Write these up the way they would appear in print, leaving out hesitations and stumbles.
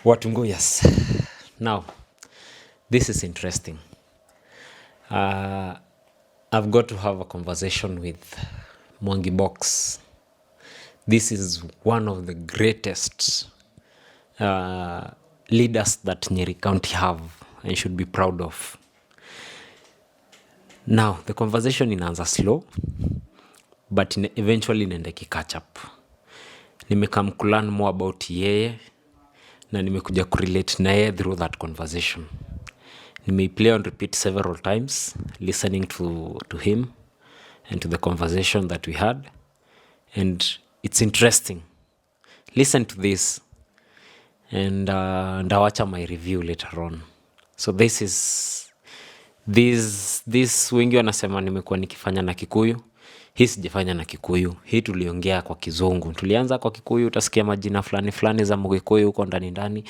Watungo, yes. Now, this is interesting. I've got to have a conversation with Mwangi Box. This is one of the greatest leaders that Nyeri County have and should be proud of. Now, the conversation inaanza slow, but eventually inaenda catch up. Nimekam kulearn more about yeye na nimekuja kurelate na yeye through that conversation. Play on repeat several times, listening to him and to the conversation that we had. And it's interesting. Listen to this and ndawacha my review later on. So this wengi wanasema nimekuwa nikifanya na Kikuyu. Hii sijafanya na Kikuyu. Hii tuliongea kwa Kizungu. Tulianza kwa Kikuyu, utasikia majina fulani za Mkikuyu huko ndani.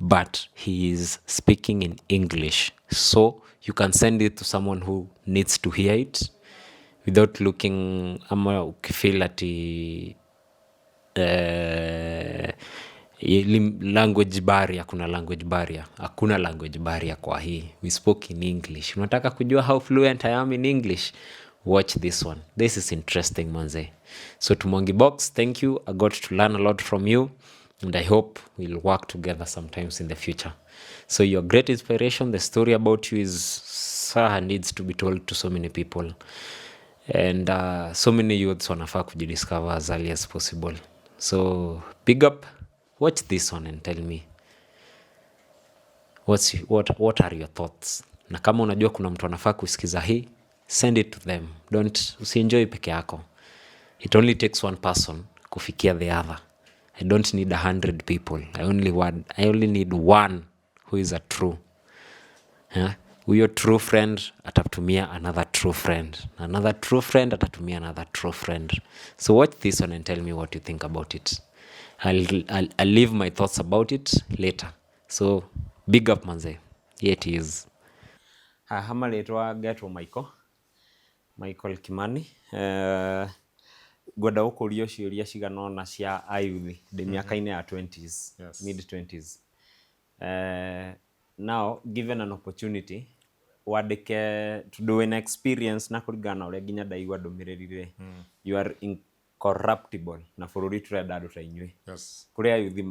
But he is speaking in English. So you can send it to someone who needs to hear it without looking ama ukifeel ati language barrier. Hakuna language barrier kwa hii. We spoke in English. Unataka kujua how fluent I am in English? Watch this one. This is interesting, manze. So to Mwangi Box, thank you. I got to learn a lot from you. And I hope we'll work together sometimes in the future. So your great inspiration, the story about you needs to be told to so many people. And so many youths wanafaa kujidiscover as early as possible. So big up. Watch this one and tell me what are your thoughts. Na kama unajua kuna mtu anafaa kusikiza hii, send it to them. Usienjoy peke yako. It only takes one person kufikia the other. I don't need 100 people. I only need one who is a true. Huyo true friend atatumia another true friend. Another true friend atatumia another true friend. So watch this one and tell me what you think about it. I'll leave my thoughts about it later. So big up, manze. Here it is. Hama letwa getwo Michael Kimani. Gwenda gukurio ciuria cigana ona cia ayuthi de miaka-ini ya 20s, yes. Mid 20s. Now given an opportunity wandike to do an experience na kurigana uria nginya ndaigua ndumiriri you are incorruptible na bururi turenda andu ta inyui, yes. Kuri ayuthi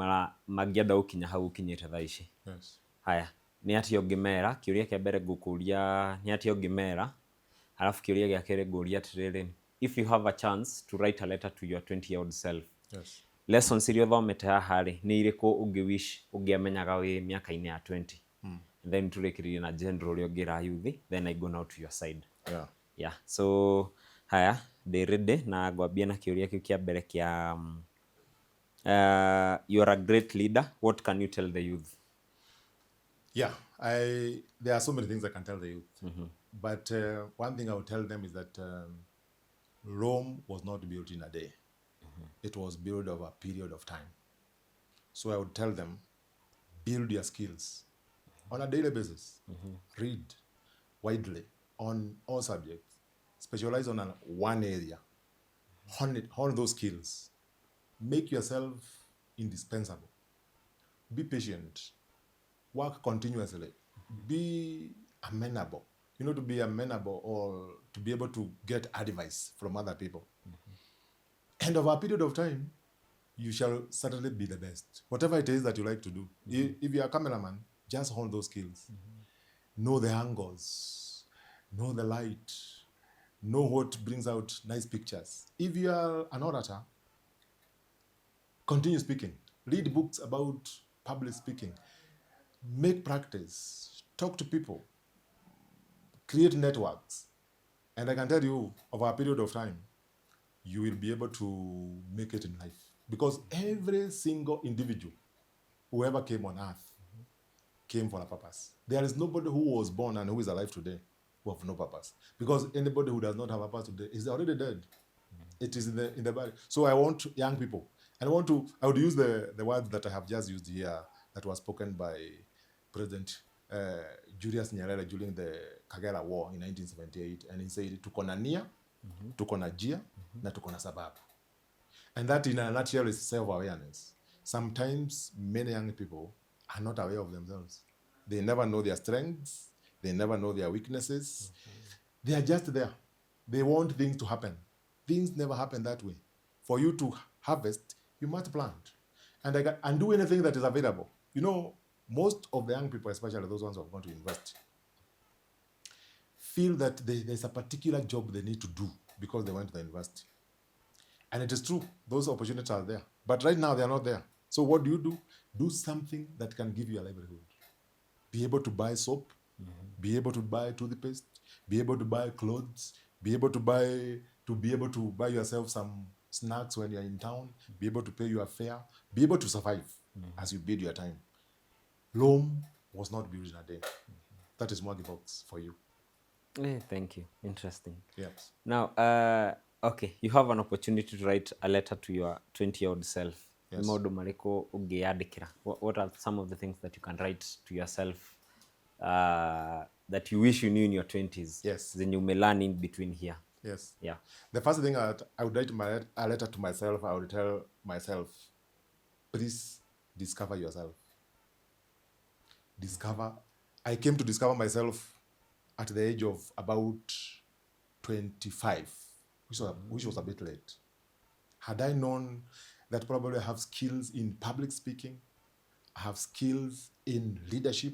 mangienda gukinya hau ukinyite thaa ici, yes. Haya ni ati ongimera kiuria kia mbere ngukuria ni ati ongimera alafu kiuria gia kere nguria atiriri, if you have a chance to write a letter to your 20-year-old self, yes. Lessons iria thomete haha ri ni iriku ungiwish ungiamenyaga wi miaka-ini ya 20, and then turekirie na general uria ungira youth, then I go now to your side. Yeah. So haya they ready na ngwambia na kiuria kiu kia mbere kia you are a great leader. What can you tell the youth? Yeah, there are so many things I can tell the youth. But one thing I will tell them is that Rome was not built in a day. It was built over a period of time. So I would tell them, build your skills on a daily basis. Read widely on all subjects. Specialize on one area. Hone those skills. Make yourself indispensable. Be patient. Work continuously. Be amenable. You know, to be amenable or to be able to get advice from other people. And over a period of time, you shall certainly be the best. Whatever it is that you like to do. If you're a cameraman, just hone those skills. Know the angles. Know the light. Know what brings out nice pictures. If you are an orator, continue speaking. Read books about public speaking. Make practice. Talk to people. Create networks. And I can tell you, over a period of time, you will be able to make it in life. Because every single individual, whoever came on earth, came for a purpose. There is nobody who was born and who is alive today who have no purpose. Because anybody who does not have a purpose today is already dead. It is in the body. So I want young people. And I would use the words that I have just used here that was spoken by President Julius Nyerere during the Kagera War in 1978. And he said, tuko na nia, tuko na jia, na tuko na sababu. And that in a nutshell is self-awareness. Sometimes many young people are not aware of themselves. They never know their strengths. They never know their weaknesses. They are just there. They want things to happen. Things never happen that way. For you to harvest, you must plant and do anything that is available. You know, most of the young people, especially those ones who have gone to university, feel that there's a particular job they need to do because they went to the university. And it is true, those opportunities are there. But right now, they are not there. So what do? Do something that can give you a livelihood. Be able to buy soap, be able to buy toothpaste, be able to buy clothes, be able to buy yourself some snacks when you're in town, be able to pay your fare, be able to survive as you bid your time. Rome was not built in a day. That is Mwangi Box for you. Thank you. Interesting. Yes. Now, okay, you have an opportunity to write a letter to your 20-year-old self. Yes. What are some of the things that you can write to yourself that you wish you knew in your 20s? Yes. Then you may learn in between here. Yes. Yeah. The first thing I would write a letter to myself, I would tell myself, please discover yourself. I came to discover myself at the age of about 25, which was a bit late. Had I known that probably I have skills in public speaking, I have skills in leadership,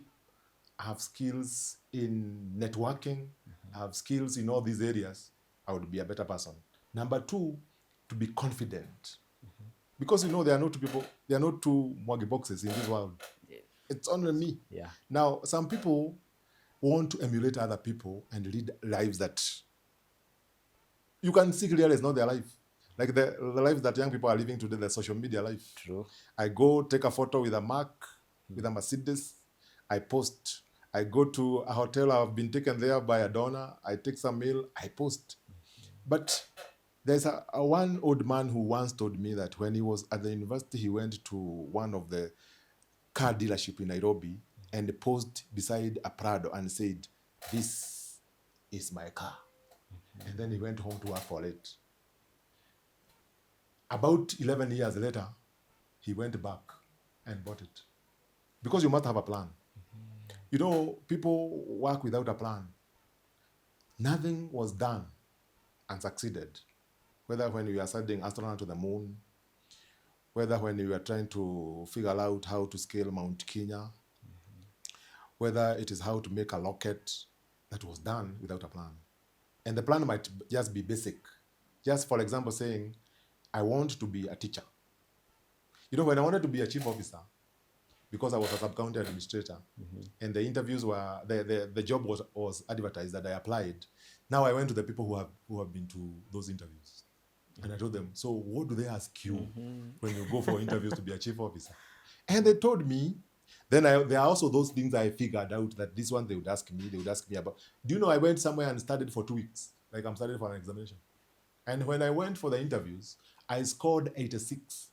I have skills in networking, I have skills in all these areas, I would be a better person. Number two, to be confident. Because there are no two Mwangi boxes in this world. It's only me. Yeah. Now, some people want to emulate other people and lead lives that you can see clearly it's not their life. Like the lives that young people are living today, the social media life. True. I go take a photo with a Mac, with a Mercedes, I post. I go to a hotel, I've been taken there by a donor, I take some meal, I post. But there's a one old man who once told me that when he was at the university, he went to one of the car dealership in Nairobi and posed beside a Prado and said, "This is my car." And then he went home to work for it. About 11 years later, he went back and bought it. Because you must have a plan. People work without a plan. Nothing was done and succeeded. Whether when you are sending astronauts to the moon, whether when you are trying to figure out how to scale Mount Kenya, whether it is how to make a rocket, that was done without a plan. And the plan might just be basic. Just for example, saying, I want to be a teacher. When I wanted to be a chief officer, because I was a sub-county administrator, and the interviews were, the job was advertised that I applied. Now I went to the people who have been to those interviews. And I told them, so what do they ask you when you go for interviews to be a chief officer? And they told me, then there are also those things I figured out that this one they would ask me about. Do you know I went somewhere and studied for 2 weeks? Like I'm studying for an examination. And when I went for the interviews, I scored 86%.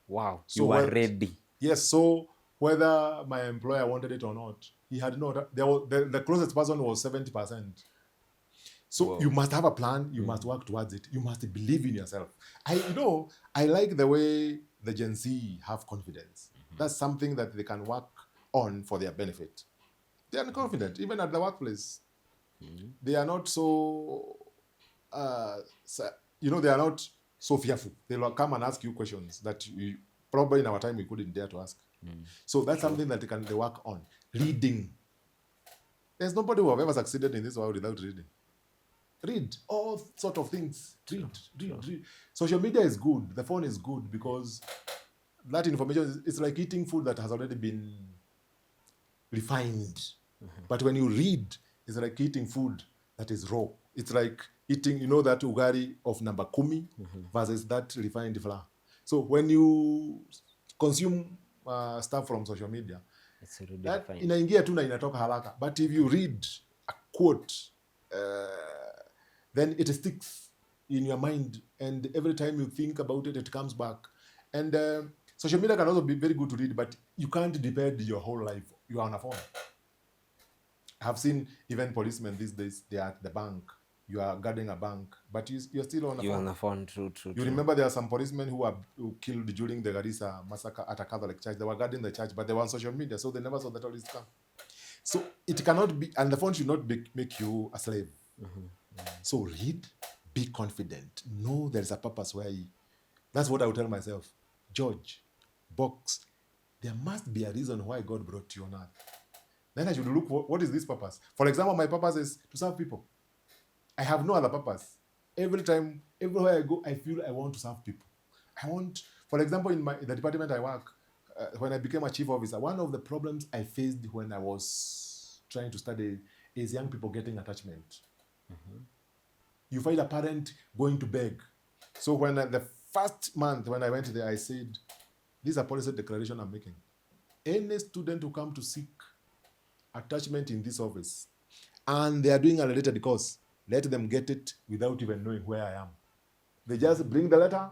Wow, so you were ready. Yes, so whether my employer wanted it or not, he had the closest person was 70%. So Whoa. You must have a plan, you must work towards it, you must believe in yourself. I like the way the Gen Z have confidence. That's something that they can work on for their benefit. They are confident, even at the workplace. They are not so, they are not so fearful. They will come and ask you questions that probably in our time we couldn't dare to ask. So that's something that they work on. Reading. There's nobody who have ever succeeded in this world without reading. Read all sort of things. Read. Social media is good. The phone is good because that information is like eating food that has already been refined. But when you read, it's like eating food that is raw. It's like eating, that ugari of number kumi versus that refined flour. So when you consume stuff from social media, it's really that refined. Inaingia tu na inatoka haraka. But if you read a quote, then it sticks in your mind, and every time you think about it, it comes back. And social media can also be very good to read, but you can't depend your whole life. You are on a phone. I have seen even policemen these days, they are at the bank you are guarding a bank, but you're still on the You're phone. on the phone. True. You remember there are some policemen who killed during the Garissa massacre at a Catholic church. They were guarding the church, but they were on social media, so they never saw the terrorists come. So it cannot be, and the phone should not make you a slave. So read, be confident, know there is a purpose where that's what I would tell myself. George, box, there must be a reason why God brought you on earth. Then I should look, what is this purpose? For example, my purpose is to serve people. I have no other purpose. Every time, everywhere I go, I feel I want to serve people. I want, for example, in the department I work, when I became a chief officer, one of the problems I faced when I was trying to study is young people getting attachment. You find a parent going to beg. So when the first month when I went there, I said, this is a policy declaration I'm making. Any student who come to seek attachment in this office and they are doing a related course, let them get it without even knowing where I am. They just bring the letter.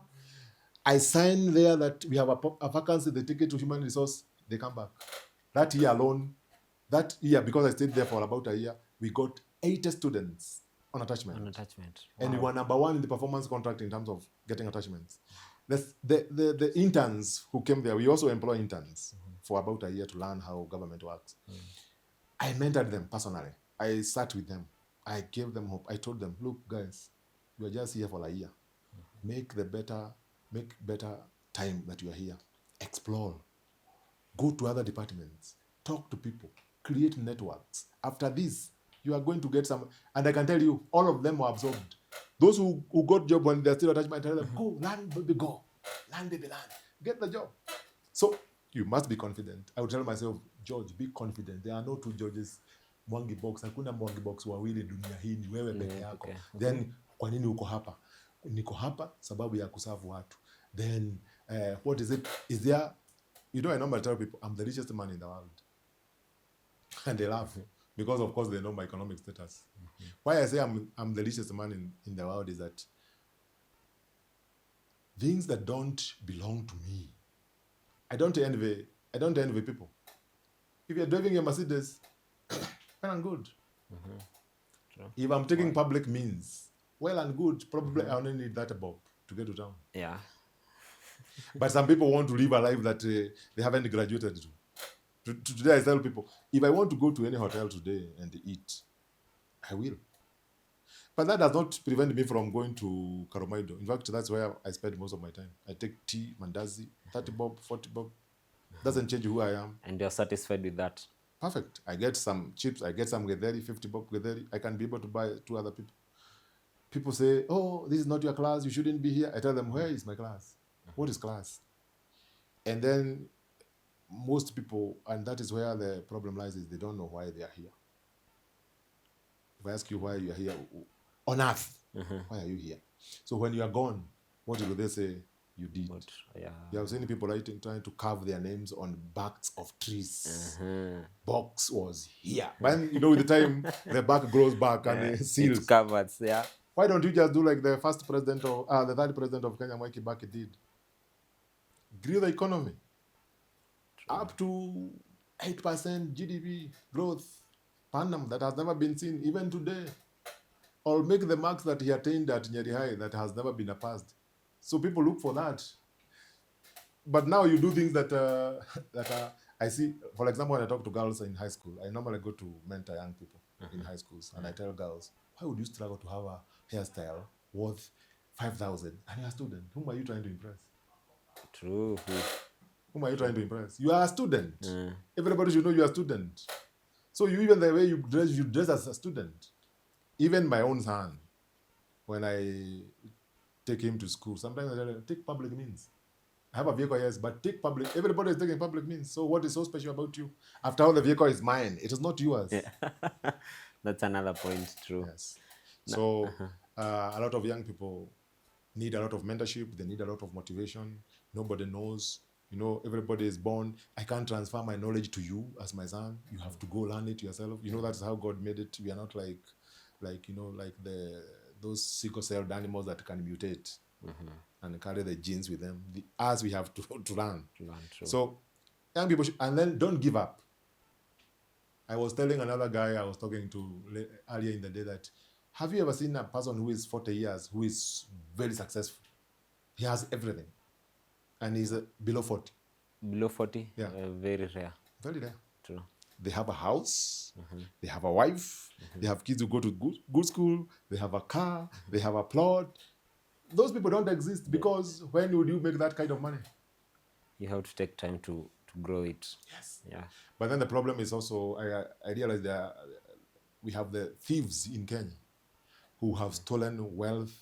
I sign there that we have a vacancy, they take it to human resource, they come back. That year alone, because I stayed there for about a year, we got 80 students on attachment. Wow. And we were number one in the performance contract in terms of getting attachments. The interns who came there, we also employ interns for about a year to learn how government works. I mentored them personally. I sat with them. I gave them hope. I told them, look, guys, you are just here for a year. Make better time that you are here. Explore. Go to other departments. Talk to people. Create networks. After this, you are going to get some, and I can tell you, all of them were absorbed. Those who got job when they're still attached, I tell them, go, learn, baby, go. Learn, baby, learn. Get the job. So you must be confident. I would tell myself, George, be confident. There are no two Georges. Mwangi box, hakuna Mwangi box wawili dunia hii, ni wewe peke yako. Then kwa nini uko hapa? Niko hapa sababu ya kuserve watu. Then what is it? Is there, I normally tell people I'm the richest man in the world. And they laugh because of course they know my economic status. Why I say I'm the richest man in the world is that things that don't belong to me, I don't envy people. If you're driving a Mercedes, well and good. If I'm taking public means, well and good. Probably I only need that above to get to town. Yeah. But some people want to live a life that they haven't graduated to. Today I tell people, if I want to go to any hotel today and eat, I will. But that does not prevent me from going to Karomaidho. In fact, that's where I spend most of my time. I take tea, mandazi, 30 bob, 40 bob. Doesn't change who I am. And you're satisfied with that? Perfect. I get some chips. I get some getheri, 50 bob getheri. I can be able to buy 2 other people. People say, oh, this is not your class. You shouldn't be here. I tell them, where is my class? What is class? And then most people, and that is where the problem lies, is they don't know why they are here. If I ask you why you are here on earth, why are you here? So when you are gone, what will they say? You did. But, yeah. You have seen people trying to carve their names on backs of trees. Box was here. But with the time, the back grows back and seals. It covers, yeah. Why don't you just do like the third president of Kenya, Mwai Kibaki did? Grew the economy. True. Up to 8% GDP growth per annum that has never been seen even today. Or make the marks that he attained at Nyeri High that has never been passed. So people look for that. But now you do things that I see. For example, when I talk to girls in high school, I normally go to mentor young people in high schools, and I tell girls, why would you struggle to have a hairstyle worth 5,000 and you're a student? Whom are you trying to impress? True. Whom are you trying to impress? You are a student. Everybody should know you are a student. So even the way you dress as a student. Even my own son, when I take him to school, sometimes I tell him, take public means. I have a vehicle, yes, but take public. Everybody is taking public means. So what is so special about you? After all, the vehicle is mine. It is not yours. Yeah. That's another point, true. Yes. So a lot of young people need a lot of mentorship. They need a lot of motivation. Nobody knows. Everybody is born. I can't transfer my knowledge to you as my son. You have to go learn it yourself. That's how God made it. We are not like those sickle cell animals that can mutate and carry the genes with them. As we have to learn. So young people and then don't give up. I was telling another guy I was talking to earlier in the day that Have you ever seen a person who is 40 years who is very successful? He has everything, and he's below 40. Below 40? Yeah. Very rare. Very rare. True. They have a house, they have a wife, they have kids who go to good school, they have a car, they have a plot. Those people don't exist because when would you make that kind of money? You have to take time to grow it. Yes. Yeah. But then the problem is also, I realize that we have the thieves in Kenya who have stolen wealth,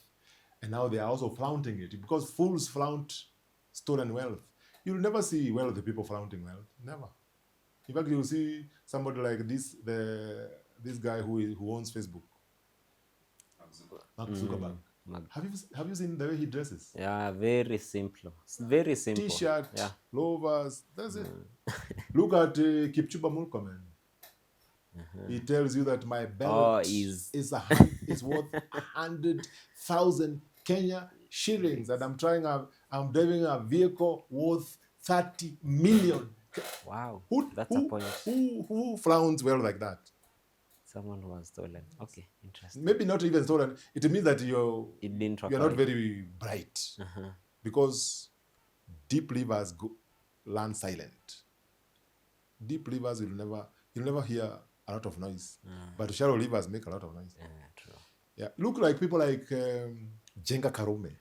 and now they are also flaunting it because fools flaunt stolen wealth. You'll never see wealthy people flaunting wealth. Never. In fact, you'll see somebody like this guy who owns Facebook, Mark Zuckerberg. Have you seen the way he dresses? Yeah, very simple. It's very simple. T-shirt, Yeah. loafers, that's it. Look at Kipchumba Murkomen. He tells you that my belt is worth 100,000 Kenya shillings, and I'm driving a vehicle worth 30 million. Wow. Who, That's who, a point. Who flaunts well like that? Someone who has stolen. Okay, interesting. Maybe not even stolen. It means that you're not very bright, because deep livers learn silent. Deep livers you'll never hear a lot of noise, but shallow livers make a lot of noise. True. Yeah, look like people like Jenga Karume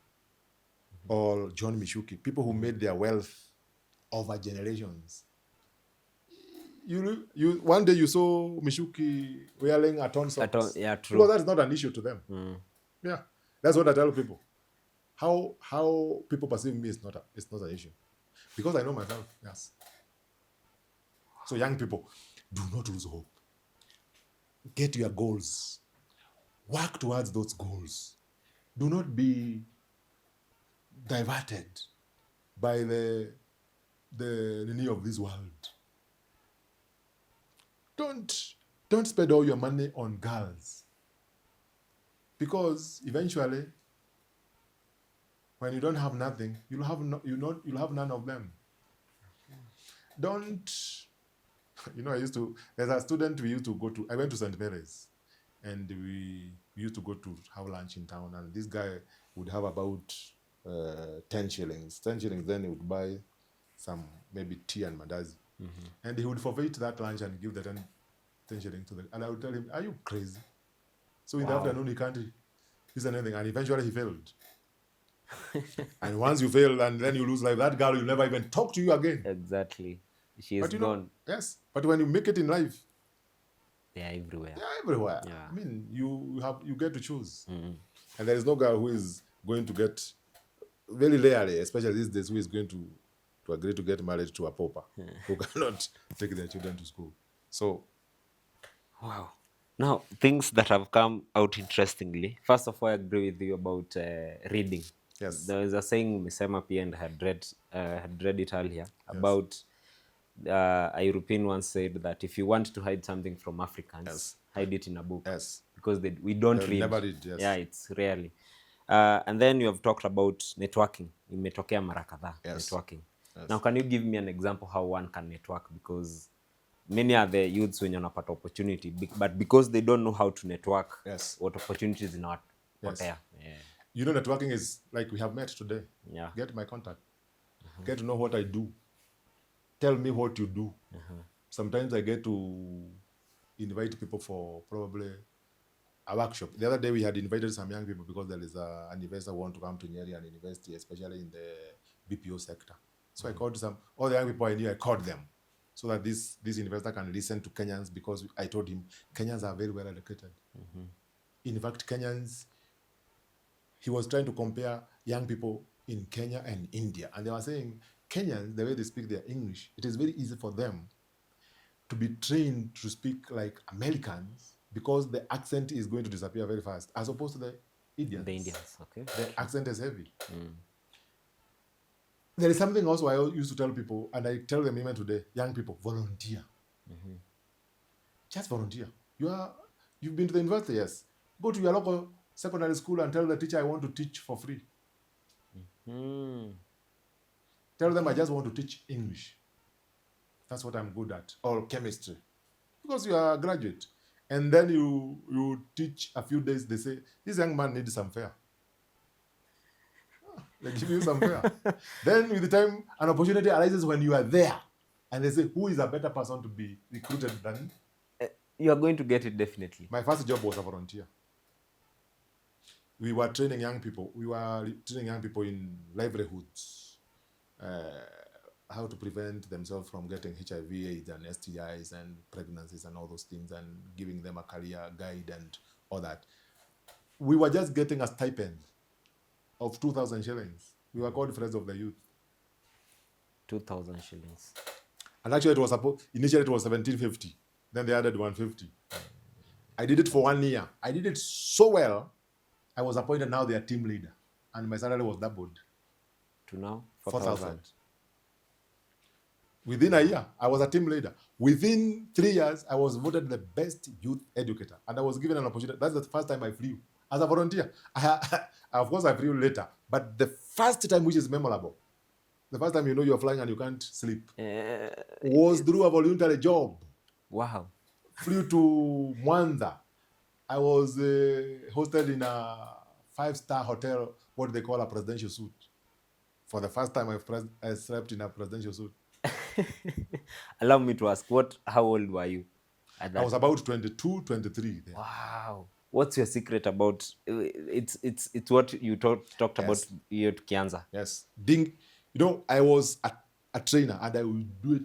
or John Mishuki, people who made their wealth over generations. You one day you saw Mishuki wearing a torn socks. Yeah, true. Because that's not an issue to them. Yeah, that's what I tell people. How people perceive me is not an issue, because I know myself. Yes. So young people, do not lose hope. Get your goals. Work towards those goals. Do not be diverted by the need of this world. Don't spend all your money on girls, because eventually, when you don't have nothing, you'll have none of them. Don't. There's a student I went to St. Mary's, and we used to go to have lunch in town, and this guy would have about 10 shillings. 10 shillings, then he would buy some, maybe tea and mandazi. And he would forfeit that lunch and give the 10 shillings and I would tell him, are you crazy? So in the afternoon, he can't use anything, and eventually he failed. And once you fail and then you lose life, that girl will never even talk to you again. Exactly. She is gone. Yes, but when you make it in life, they are everywhere. Yeah. I mean, you get to choose. And there is no girl who is going to get, very rarely, especially these days, who is going to agree to get married to a pauper who cannot take their children to school. So, wow. Now, things that have come out interestingly. First of all, I agree with you about reading. Yes. There was a saying Misema P and had read it earlier about a European once said that if you want to hide something from Africans, hide it in a book. Yes. Because we don't read. Never read, yes. Yeah, it's rarely. And then you have talked about networking. Imetokea mara kadhaa, networking. Yes. Now, can you give me an example how one can network? Because many are the youths when you have opportunity, but because they don't know how to network, what opportunities are not there. You know, networking is like we have met today. Yeah. Get my contact. Get to know what I do. Tell me what you do. Sometimes I get to invite people for probably a workshop. The other day we had invited some young people because there is an investor who want to come to Nyeri and invest, especially in the BPO sector. So I called all the young people I knew, I called them so that this investor can listen to Kenyans, because I told him Kenyans are very well educated. In fact, Kenyans, he was trying to compare young people in Kenya and India. And they were saying, Kenyans, the way they speak their English, it is very easy for them to be trained to speak like Americans, because the accent is going to disappear very fast, as opposed to the Indians. The Indians, okay. The accent is heavy. There is something also I used to tell people, and I tell them even today, young people, volunteer. Just volunteer. You've been to the university, yes. Go to your local secondary school and tell the teacher, I want to teach for free. Tell them I just want to teach English. That's what I'm good at. Or chemistry. Because you are a graduate. And then you teach a few days, they say, this young man needs some fare. They give you some fare. Then with the time, an opportunity arises when you are there. And they say, who is a better person to be recruited than? You are going to get it definitely. My first job was a volunteer. We were training young people. We were training young people in livelihoods, how to prevent themselves from getting HIV, AIDS, and STIs, and pregnancies, and all those things, and giving them a career guide and all that. We were just getting a stipend of 2,000 shillings. We were called Friends of the Youth. 2,000 shillings. And actually, initially it was 1,750. Then they added 150. I did it for 1 year. I did it so well. I was appointed now their team leader, and my salary was doubled to now 4,000. Within a year, I was a team leader. Within 3 years, I was voted the best youth educator, and I was given an opportunity. That's the first time I flew as a volunteer. Of course, I flew later, but the first time, which is memorable, the first time you're flying and you can't sleep, was through a voluntary job. Wow. Flew to Mwangi. I was hosted in a 5-star hotel, what they call a presidential suite. For the first time, I slept in a presidential suite. Allow me to ask, how old were you at that? I was about 22, 23 there. Wow. What's your secret about? It's what you talked about here to Kianza. Yes. I was a trainer, and I would do it.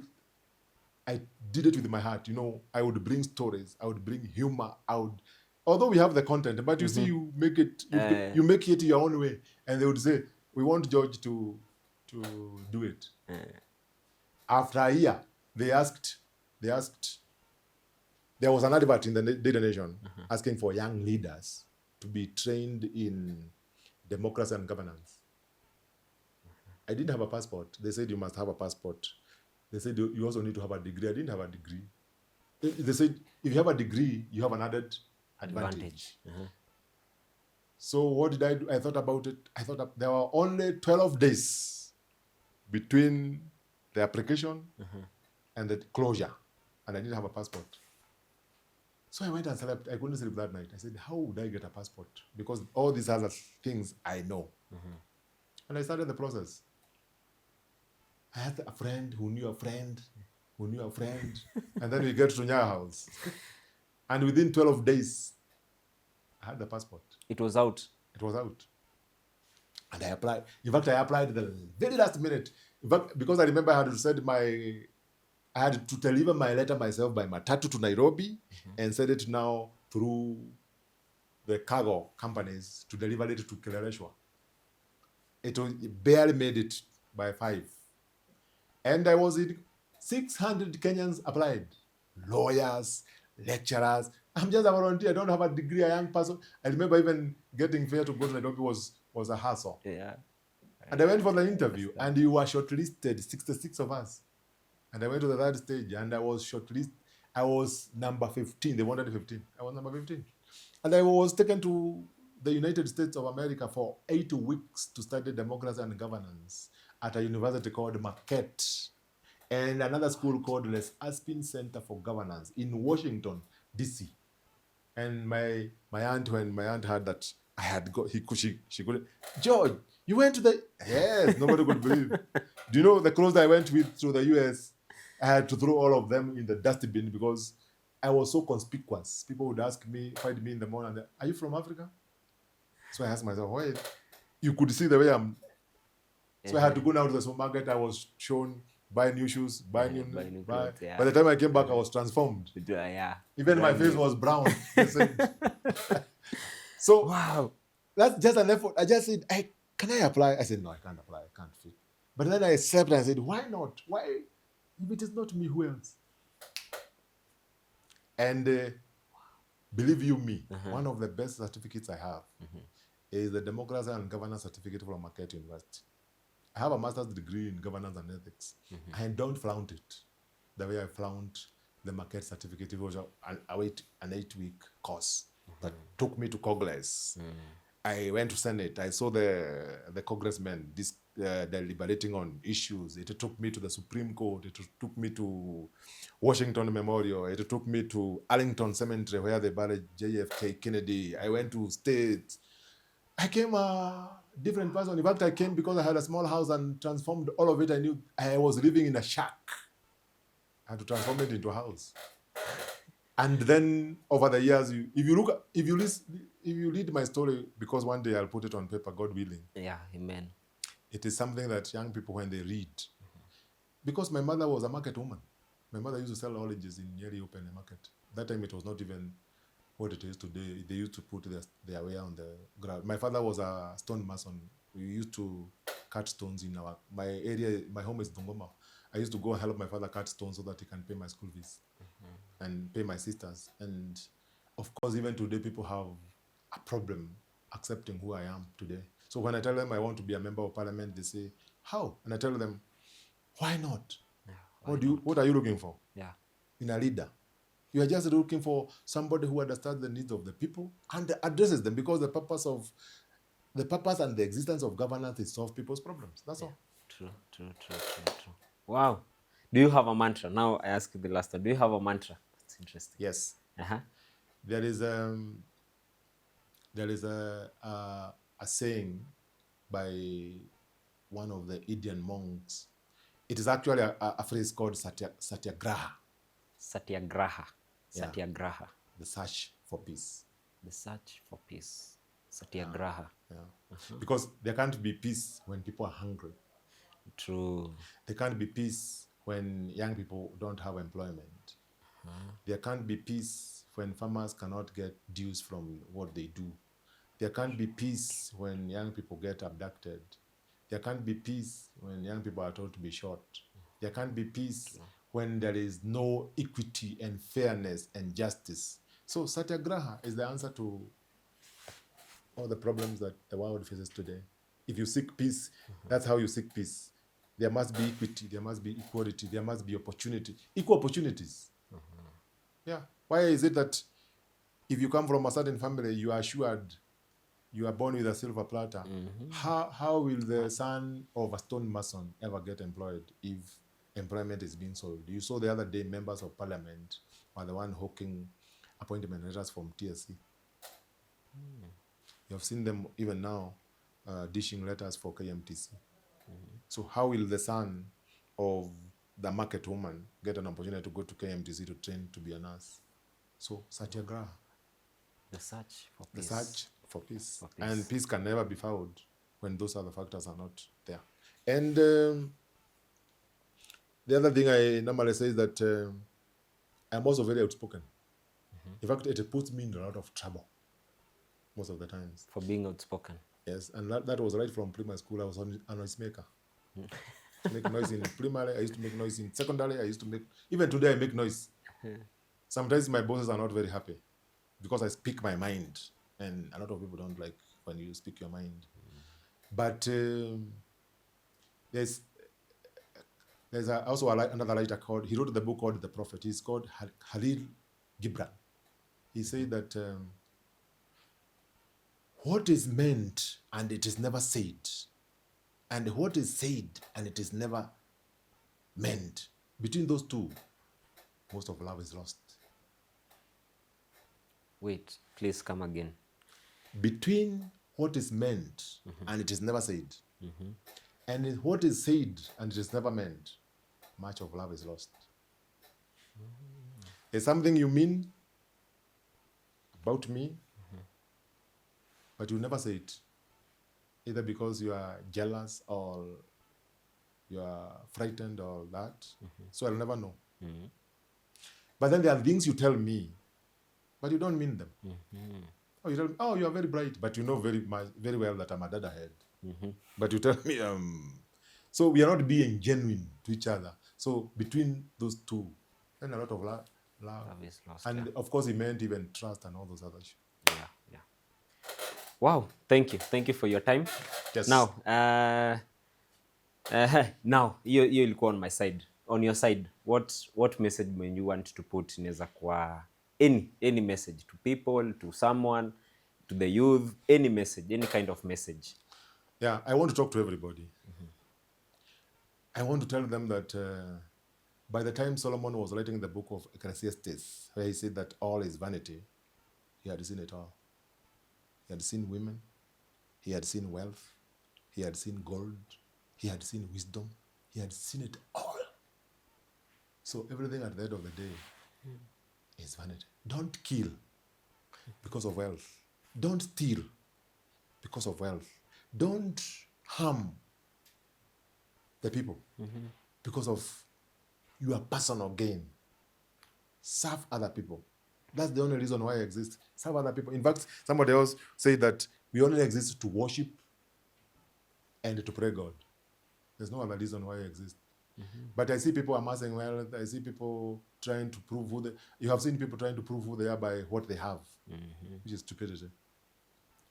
I did it with my heart. I would bring stories. I would bring humor. Although we have the content, but you see, you make it, you make it your own way. And they would say, we want George to do it. After a year, they asked, there was an advert in the Daily Nation asking for young leaders to be trained in democracy and governance. I didn't have a passport. They said you must have a passport. They said you also need to have a degree. I didn't have a degree. They said if you have a degree, you have an added advantage. So what did I do? I thought about it. I thought there were only 12 days between the application and the closure, and I didn't have a passport. So I went and slept. I couldn't sleep that night. I said, how would I get a passport? Because all these other things I know. And I started the process. I had a friend who knew a friend who knew a friend. And then we get to Nyeri house. And within 12 days, I had the passport. It was out. It was out. And I applied. In fact, I applied the very last minute. In fact, because I remember I had to deliver my letter myself by matatu to Nairobi and send it now through the cargo companies to deliver it to Kilereshwa. It barely made it by 5. And I was in 600 Kenyans applied. Lawyers, lecturers. I'm just a volunteer. I don't have a degree, a young person. I remember even getting fare to go to Nairobi was a hassle. Yeah. And I went for the interview, and you were shortlisted, 66 of us. And I went to the third stage, and I was shortlisted. I was number 15. They wanted 15. I was number 15. And I was taken to the United States of America for 8 weeks to study democracy and governance at a university called Marquette and another school called Les Aspin Center for Governance in Washington, D.C. And my aunt, when my aunt heard that I had she couldn't. George, you went to the... Yes, nobody could believe. Do you know the clothes I went with to the U.S., I had to throw all of them in the dustbin because I was so conspicuous. People would find me in the morning, and are you from Africa? So I asked myself, why? You could see the way I'm... So I had to go now to the supermarket. I was shown, buy new shoes, buy new clothes. Yeah. By the time I came back, I was transformed. Yeah. Even my face was brown. So wow, that's just an effort. I just said, hey, can I apply? I said, no, I can't apply. I can't fit. But then I slept and I said, why not? Why? If it is not me, who else? And believe you me, one of the best certificates I have is the Democracy and Governance Certificate from Marquette University. I have a master's degree in governance and ethics. I don't flaunt it the way I flaunt the Marquette certificate. It was an 8-week course that took me to Congress. I went to Senate. I saw the congressmen deliberating on issues. It took me to the Supreme Court. It took me to Washington Memorial. It took me to Arlington Cemetery where they buried JFK Kennedy. I went to states. I came a different person. In fact, I came because I had a small house and transformed all of it. I knew I was living in a shack. I had to transform it into a house. And then over the years, if you read my story, because one day I'll put it on paper, God willing. Yeah, amen. It is something that young people, when they read, because my mother was a market woman. My mother used to sell oranges in Nyeri open market. That time it was not even what it is today. They used to put their wear on the ground. My father was a stone mason. We used to cut stones in my area. My home is Dongoma. I used to go and help my father cut stones so that he can pay my school fees and pay my sisters. And of course, even today, people have a problem accepting who I am today. So when I tell them I want to be a member of parliament, they say, how? And I tell them, why not? Yeah, what are you looking for? Yeah. In a leader. You are just looking for somebody who understands the needs of the people and addresses them, because the purpose and the existence of governance is to solve people's problems. That's all. True. Wow. Do you have a mantra? Now I ask you the last one. Do you have a mantra? That's interesting. Yes. Uh-huh. There is a saying by one of the Indian monks. It is actually a phrase called satyagraha. Satyagraha. Yeah. Satyagraha. The search for peace. The search for peace. Satyagraha. Yeah. Because there can't be peace when people are hungry. True. There can't be peace when young people don't have employment. There can't be peace when farmers cannot get dues from what they do. There can't be peace when young people get abducted. There can't be peace when young people are told to be shot. There can't be peace when there is no equity and fairness and justice. So satyagraha is the answer to all the problems that the world faces today. If you seek peace, that's how you seek peace. There must be equity, there must be equality, there must be opportunity, equal opportunities. Yeah. Why is it that if you come from a certain family, you are assured you are born with a silver platter? How will the son of a stone mason ever get employed if employment is being sold? You saw the other day members of parliament were the one hawking appointment letters from TSC. You have seen them even now dishing letters for KMTC. So how will the son of the market woman get an opportunity to go to KMTC to train to be a nurse? So satyagraha. The search for peace. The search for peace. And peace can never be found when those other factors are not there. And the other thing I normally say is that I'm also very outspoken. In fact, it puts me in a lot of trouble most of the times. For being outspoken. Yes, and that was right from primary school. I was a noise maker. Make noise in primary, I used to make noise in secondary, even today I make noise. Sometimes my bosses are not very happy because I speak my mind, and a lot of people don't like when you speak your mind. But there's also another writer he wrote the book called The Prophet. He's called Halil Gibran. He said that what is meant and it is never said, and what is said and it is never meant, between those two, most of love is lost. Wait, please come again. Between what is meant and it is never said, and what is said and it is never meant, much of love is lost. There's something you mean about me, but you never say it, either because you are jealous or you are frightened or that. So I'll never know. But then there are things you tell me, but you don't mean them. Oh, you tell me, oh, you are very bright, but you know very well that I'm a dadahead. But you tell me, so we are not being genuine to each other. So between those two, then a lot of love is lost. And of course, it meant even trust and all those other issues. Yeah. Wow, thank you for your time. Yes. Now, now you ilikuwa on my side. On your side, what message when you want to put inaweza kwa any message to people, to someone, to the youth, any message, any kind of message? Yeah, I want to talk to everybody. I want to tell them that by the time Solomon was writing the book of Ecclesiastes, where he said that all is vanity, he had seen it all. He had seen women, he had seen wealth, he had seen gold, he had seen wisdom, he had seen it all. So everything at the end of the day is vanity. Don't kill because of wealth. Don't steal because of wealth. Don't harm the people because of your personal gain. Serve other people. That's the only reason why I exist. Serve other people. In fact, somebody else said that we only exist to worship and to pray God. There's no other reason why I exist. But I see people amassing wealth. I see people trying to prove who they... You have seen people trying to prove who they are by what they have, which is stupidity.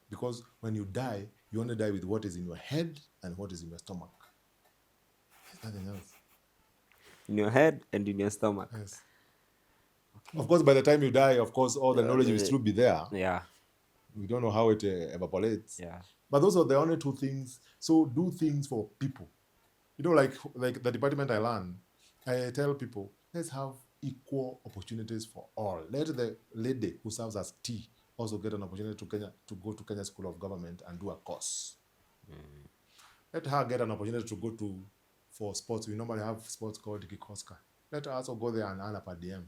Because when you die, you only die with what is in your head and what is in your stomach. There's nothing else. In your head and in your stomach. Yes. Okay. Of course, by the time you die, of course, all the knowledge will still be there. Yeah. We don't know how it evaporates. Yeah. But those are the only two things. So do things for people. You know, like the department I learn, I tell people, let's have equal opportunities for all. Let the lady who serves as tea also get an opportunity to go to Kenya School of Government and do a course. Let her get an opportunity to go for sports. We normally have sports called Kikoska. Let her also go there and earn a per diem.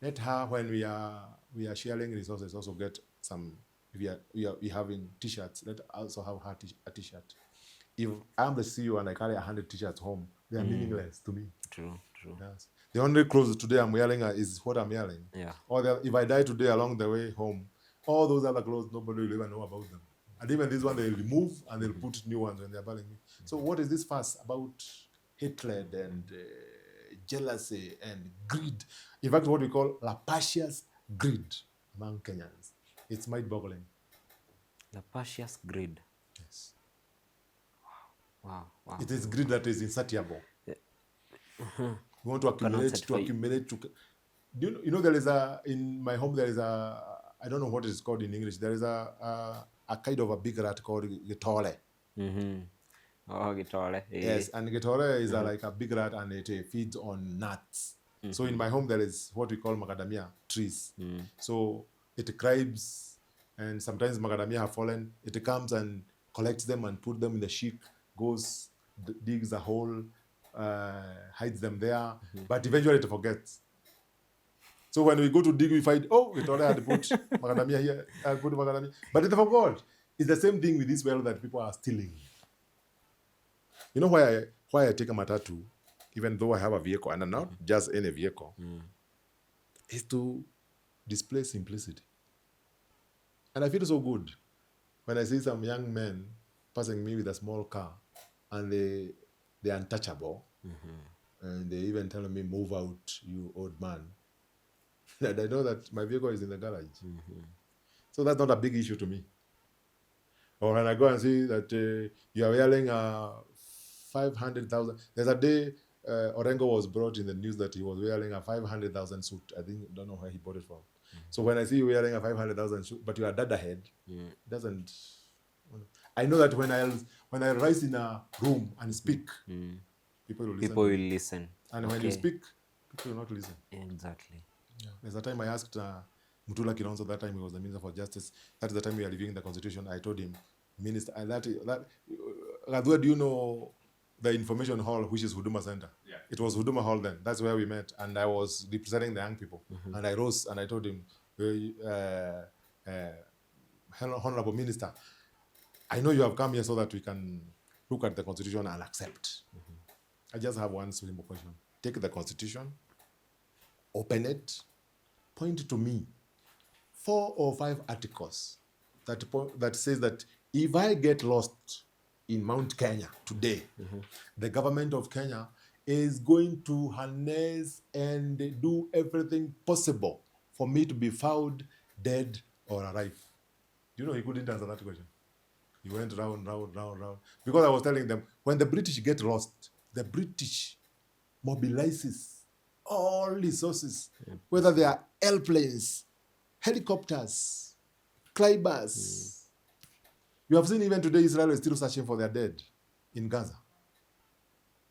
Let her, when we are sharing resources, also get some. If we having t-shirts, let her also have her a t-shirt. If I'm the CEO and I carry 100 t-shirts home, they are meaningless to me. True. Yes. The only clothes today I'm wearing is what I'm wearing. Yeah. Or if I die today along the way home, all those other clothes, nobody will ever know about them. And even this one, they'll remove and they'll put new ones when they're burying me. So what is this fuss about hatred and jealousy and greed? In fact, what we call rapacious greed among Kenyans. It's mind-boggling. Rapacious greed. Yes. Wow. It is greed that is insatiable. We want to accumulate. You know, there is in my home, there is I don't know what it is called in English. There is a kind of a big rat called Gitore. Oh, Gitore. Yes, and Gitore is like a big rat and it feeds on nuts. So in my home, there is what we call macadamia trees. So it cribs, and sometimes macadamia have fallen. It comes and collects them and put them in the sheik, goes, digs a hole, hides them there, but eventually it forgets. So when we go to dig, we find, it already had put macadamia here, put macadamia, but it forgot. It's the same thing with this well that people are stealing. You know why I take a matatu, even though I have a vehicle, and not just any vehicle, is to display simplicity. And I feel so good when I see some young men passing me with a small car, and they're untouchable, and they even tell me, "Move out, you old man." And I know that my vehicle is in the garage. So that's not a big issue to me. Or when I go and see that you are wearing 500,000. There's a day Orengo was brought in the news that he was wearing a 500,000 suit. I don't know where he bought it from. So when I see you wearing a 500,000 suit, but you are dead ahead, it doesn't. I know that when I rise in a room and speak, people will listen. And when you speak, people will not listen. Exactly. Yeah. There's a time I asked Mutula Kilonzo, that time he was the Minister for Justice. That's the time we are reviewing the Constitution. I told him, Minister, Radua, do you know the information hall, which is Huduma Center? Yeah. It was Huduma Hall then. That's where we met. And I was representing the young people. And I rose and I told him, Honorable Minister, I know you have come here so that we can look at the Constitution and accept. I just have one simple question. Take the Constitution, open it, point to me 4 or 5 articles that says that if I get lost in Mount Kenya today, the government of Kenya is going to harness and do everything possible for me to be found dead or alive. Do you know he couldn't answer that question? He went round. Because I was telling them, when the British get lost, the British mobilizes all resources, whether they are airplanes, helicopters, climbers. You have seen even today Israel is still searching for their dead in Gaza.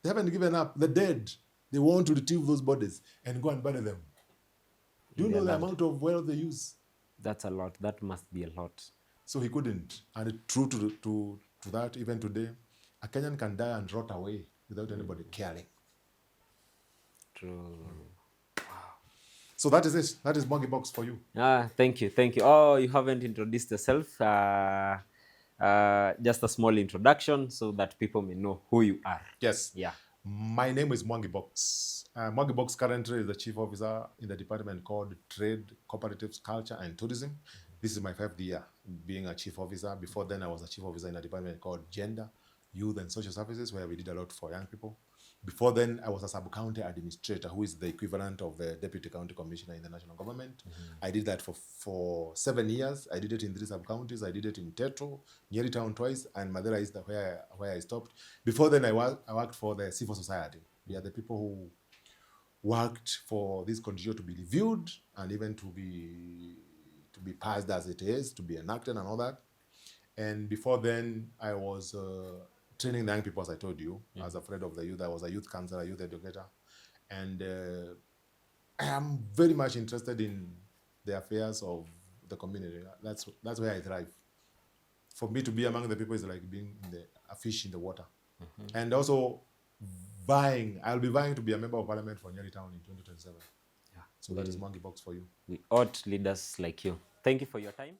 They haven't given up. The dead, they want to retrieve those bodies and go and bury them. Do you Their know the land. amount of wealth they use? That's a lot. That must be a lot. So he couldn't. And true to that, even today, a Kenyan can die and rot away without anybody caring. True. So that is it. That is Mwangi Box for you. Thank you, thank you. Oh, you haven't introduced yourself. Just a small introduction so that people may know who you are. Yes. Yeah. My name is Mwangi Box. Mwangi Box currently is the chief officer in the department called Trade, Cooperatives, Culture and Tourism. This is my 5th year being a chief officer. Before then, I was a chief officer in a department called Gender, Youth and Social Services, where we did a lot for young people. Before then, I was a sub-county administrator, who is the equivalent of the deputy county commissioner in the national government. I did that for 7 years. I did it in 3 sub-counties. I did it in Teto, Nyeri town twice, and Madera is where I stopped. Before then, I worked for the civil society. We are the people who worked for this constitution to be reviewed and even to be passed as it is, to be enacted and all that. And before then, I was training the young people, as I told you, as a friend of the youth. I was a youth counselor, youth educator. And I am very much interested in the affairs of the community. That's where I thrive. For me to be among the people is like being a fish in the water. And also I'll be vying to be a member of parliament for Nyeri town in 2027. Yeah. So that is Mwangi Box for you. We ought leaders like you. Thank you for your time.